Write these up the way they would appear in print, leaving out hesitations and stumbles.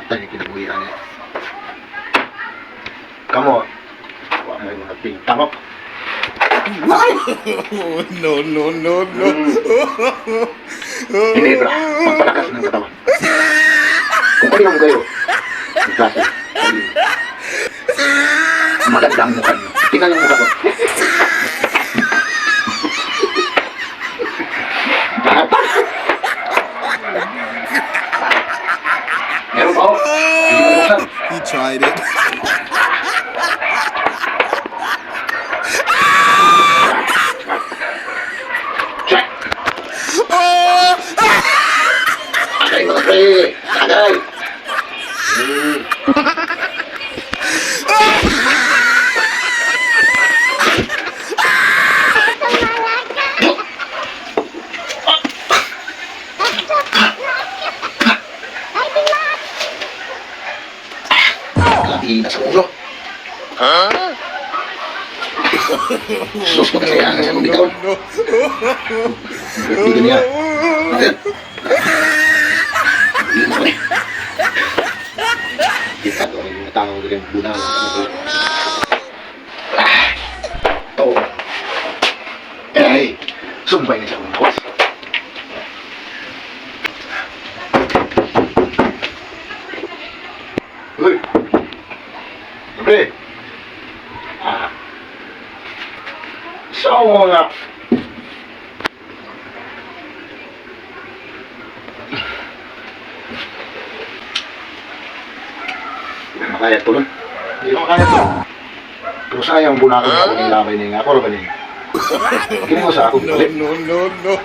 Tanya kinabuhian niya. Kamu, wala mo yung nagpintang ako. No, no, no, no. Hindi, bro. Magpalakas ng katawan. Kung kanina mo kayo, magkasa. Maganda ang mukha niyo. Tingnan yung mukha ko. Meron pa ako. Hindi mo nabuksan. He tried it. Check! Agay mga pre! Agay! Lahina sa ulo. Sus, magkasayaan sa mga bitaon. Hindi niya. Hindi mo eh. Kita ko rin yung tao rin bunal. Ito. Eh, sumbay na siya kung nawas. Uy! Pre! Saan mo nga? Makaya to nun. Hindi ko makaya to. Pero sayang bunakan ako ng labay niya nga. Ako ba niya? Kini ko sa ako. No, no, no, no.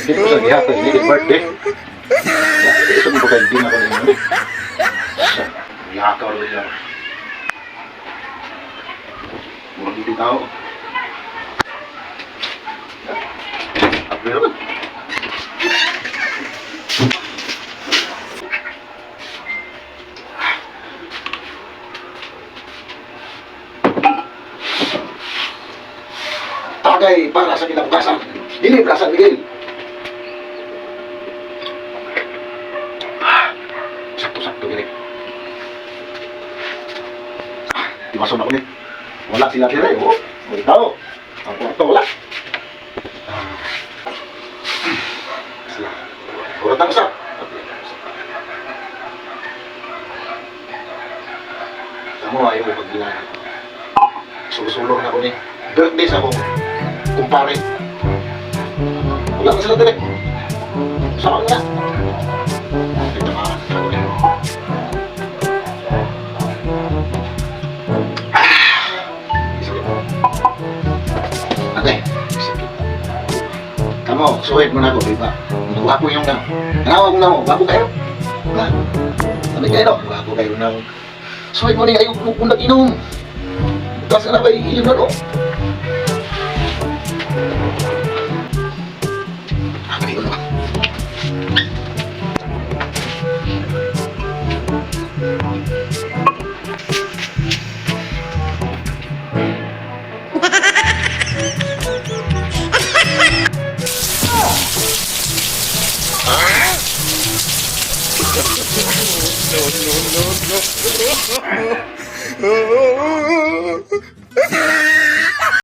Hindi ko sa gihapon. Hindi birthday. Ito mo kayo din ako ninyo. Gihakaw rin niya. Murang hindi tao. Pero tagay para sa kinabukasan. Hindi Plaza Miguel. Sakto-sakto gini. Di masuk ako ni. Wala sila tira eh. May tao. Ang kwarto wala. Kurang usap. Kamu ayaw mo pagbilangan. Sulusulong na ko ni. Birthday sa ako. Kumpare. Wala ka sila direct. Saan nga? Ito mga ako ni. Okay. Kamu, suwit mo na ako, diba? Wapo yung nang. Nanawag mo na mo, wapo kayo. Sabi kayo, wapo kayo nang. Suwit mo na yung ayaw kung nag-inom. Kasi na ba yun na, no? Kayo na ba? No, no, no, no.